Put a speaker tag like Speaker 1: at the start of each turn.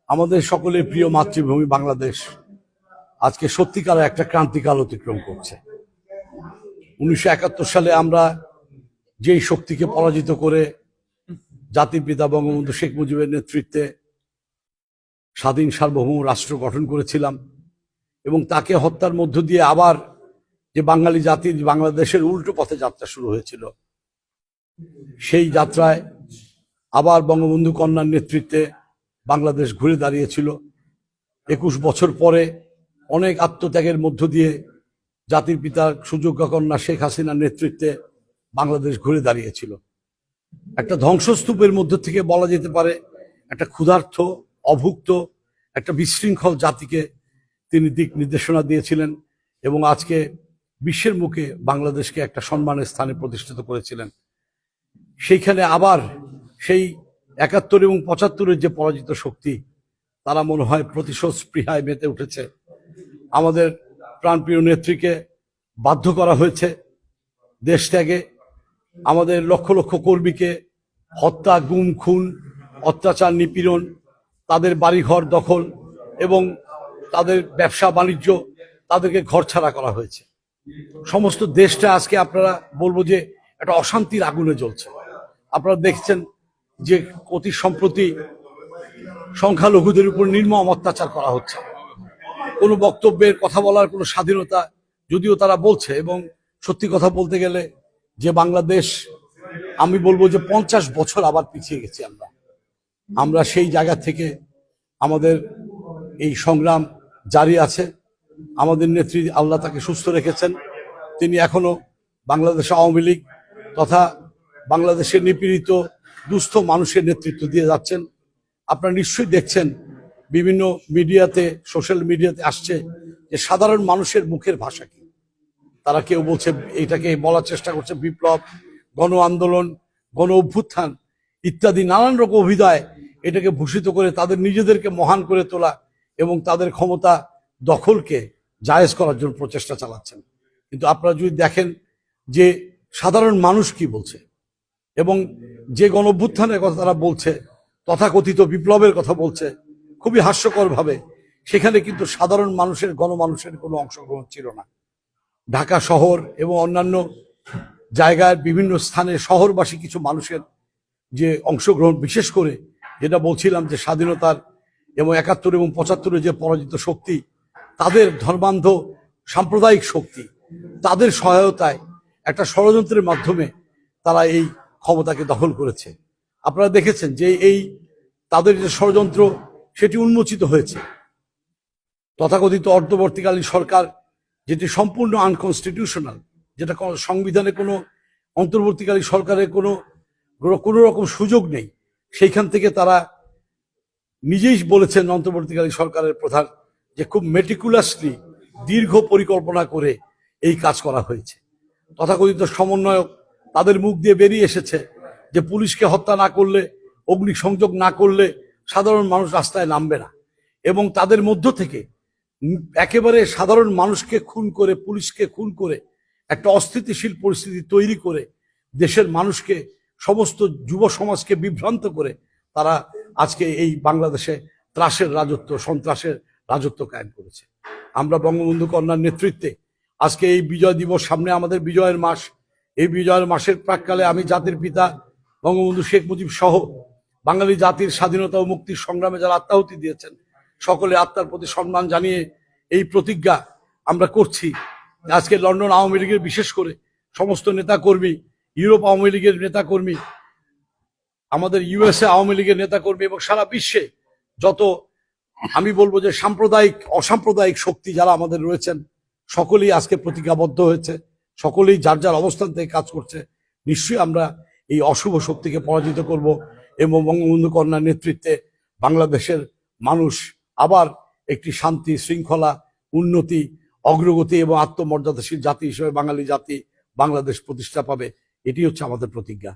Speaker 1: আমাদের সকলের প্রিয় মাতৃভূমি বাংলাদেশ আজকে সত্যিকার একটা ক্রান্তিকাল অতিক্রম করছে। 1971 সালে আমরা যেই শক্তিকে পরাজিত করে জাতির পিতা বঙ্গবন্ধু শেখ মুজিবের নেতৃত্বে স্বাধীন সার্বভৌম রাষ্ট্র গঠন করেছিলাম এবং তাকে হত্যার মধ্য দিয়ে আবার যে বাঙালি জাতির বাংলাদেশের উল্টো পথে যাত্রা শুরু হয়েছিল, সেই যাত্রায় আবার বঙ্গবন্ধু কন্যার নেতৃত্বে বাংলাদেশ ঘুরে দাঁড়িয়েছিল। 21 বছর পরে অনেক আত্মত্যাগের মধ্য দিয়ে জাতির পিতার সুযোগ্য কন্যা শেখ হাসিনার নেতৃত্বে বাংলাদেশ ঘুরে দাঁড়িয়েছিল। একটা ধ্বংসস্তূপের মধ্য থেকে বলা যেতে পারে একটা ক্ষুধার্ত, অভুক্ত, একটা বিশৃঙ্খল জাতিকে তিনি দিক নির্দেশনা দিয়েছিলেন এবং আজকে বিশ্বের মুখে বাংলাদেশকে একটা সম্মানের স্থানে প্রতিষ্ঠিত করেছিলেন। সেইখানে আবার সেই 71 এবং 75-এর যে পরাজিত শক্তি, তারা মনে হয় প্রতিশোধ স্পৃহায় মেতে উঠেছে। আমাদের প্রাণপ্রিয় নেত্রীকে বাধ্য করা হয়েছে দেশ ত্যাগে। আমাদের লক্ষ লক্ষ কর্মীকে হত্যা, গুম, খুন, অত্যাচার, নিপীড়ন, তাদের বাড়িঘর দখল এবং তাদের ব্যবসা বাণিজ্য, তাদেরকে ঘরছাড়া করা হয়েছে। সমস্ত দেশটা আজকে আপনারা বলবো যে একটা অশান্তির আগুনে জ্বলছে। আপনারা দেখছেন যে অতি সম্প্রতি সংখ্যালঘুদের উপর নির্মম অত্যাচার করা হচ্ছে। কোনো বক্তব্যের কথা বলার কোনো স্বাধীনতা যদিও তারা বলছে, এবং সত্যি কথা বলতে গেলে যে বাংলাদেশ, আমি বলবো যে 50 বছর আবার পিছিয়ে গেছি আমরা সেই জায়গা থেকে আমাদের এই সংগ্রাম জারি আছে। আমাদের নেত্রী, আল্লাহ তাকে সুস্থ রেখেছেন, তিনি এখনো বাংলাদেশ আওয়ামী লীগ তথা বাংলাদেশের নিপীড়িত দুস্থ মানুষের নেতৃত্ব দিয়ে যাচ্ছেন। আপনারা নিশ্চয়ই দেখছেন বিভিন্ন মিডিয়াতে, সোশ্যাল মিডিয়াতে আসছে যে সাধারণ মানুষের মুখের ভাষা কি। তারা কেউ বলছে, এটাকে বলার চেষ্টা করছে বিপ্লব, গণ আন্দোলন, গণ অভ্যুত্থান ইত্যাদি নানান রকম অভিধায় এটাকে ভূষিত করে তাদের নিজেদেরকে মহান করে তোলা এবং তাদের ক্ষমতা দখলকে জায়েজ করার জন্য প্রচেষ্টা চালাচ্ছেন। কিন্তু আপনারা যদি দেখেন যে সাধারণ মানুষ কি বলছে এবং যে গণ অভ্যুত্থানের কথা তারা বলছে, তথাকথিত বিপ্লবের কথা বলছে খুবই হাস্যকর ভাবে, সেখানে কিন্তু সাধারণ মানুষের, গণমানুষের কোনো অংশগ্রহণ ছিল না। ঢাকা শহর এবং অন্যান্য জায়গায় বিভিন্ন স্থানে শহরবাসী কিছু মানুষের যে অংশগ্রহণ, বিশেষ করে যেটা বলছিলাম যে স্বাধীনতার এবং 71 এবং 75-এ যে পরাজিত শক্তি, তাদের ধর্মান্ধ সাম্প্রদায়িক শক্তি, তাদের সহায়তায় একটা ষড়যন্ত্রের মাধ্যমে তারা এই ক্ষমতাকে দখল করেছে। আপনারা দেখেছেন যে এই তাদের যে ষড়যন্ত্র, সেটি উন্মোচিত হয়েছে। তথাকথিত অন্তর্বর্তীকালীন সরকার, যেটি সম্পূর্ণ আনকনস্টিটিউশনাল, যেটা সংবিধানে কোনো অন্তর্বর্তীকালীন সরকারের কোনো রকম সুযোগ নেই, সেইখান থেকে তারা নিজেই বলেছেন, অন্তর্বর্তীকালীন সরকারের প্রধান, যে খুব মেটিকুলাসলি দীর্ঘ পরিকল্পনা করে এই কাজ করা হয়েছে। তথাকথিত সমন্বয়ক, তাদের মুখ দিয়ে বেরিয়ে এসেছে যে পুলিশকে হত্যা না করলে, অগ্নিসংযোগ না করলে সাধারণ মানুষ রাস্তায় নামবে না, এবং তাদের মধ্য থেকে একেবারে সাধারণ মানুষকে খুন করে, পুলিশকে খুন করে একটা অস্থিতিশীল পরিস্থিতি তৈরি করে দেশের মানুষকে, সমস্ত যুব সমাজকে বিভ্রান্ত করে তারা আজকে এই বাংলাদেশে ত্রাসের রাজত্ব, সন্ত্রাসের রাজত্ব কায়েম করেছে। আমরা বঙ্গবন্ধু কন্যার নেতৃত্বে আজকে এই বিজয় দিবস, সামনে আমাদের বিজয়ের মাস, এই বিজয়ের মাসের প্রাককালে আমি জাতির পিতা বঙ্গবন্ধু শেখ মুজিব সহ বাঙালি জাতির স্বাধীনতা ও মুক্তির সংগ্রামে যারা আত্মাহুতি দিয়েছেন, সকলে আত্মার প্রতি সম্মান জানিয়ে এই প্রতিজ্ঞা আমরা করছি। আজকে লন্ডন আওয়ামী লীগের, বিশেষ করে সমস্ত নেতাকর্মী, ইউরোপ আওয়ামী লীগের নেতাকর্মী, আমাদের ইউএসএ আওয়ামী লীগের নেতাকর্মী এবং সারা বিশ্বে যত, আমি বলবো যে সাম্প্রদায়িক, অসাম্প্রদায়িক শক্তি যারা আমাদের রয়েছেন, সকলেই আজকে প্রতিজ্ঞাবদ্ধ হয়েছে, সকলেই যার যার অবস্থান থেকে কাজ করছে। নিশ্চয়ই আমরা এই অশুভ শক্তিকে পরাজিত করব এবং বঙ্গবন্ধু কন্যার নেতৃত্বে বাংলাদেশের মানুষ আবার একটি শান্তি, শৃঙ্খলা, উন্নতি, অগ্রগতি এবং আত্মমর্যাদাশীল জাতি হিসেবে বাঙালি জাতি, বাংলাদেশ প্রতিষ্ঠা পাবে। এটি হচ্ছে আমাদের প্রতিজ্ঞা।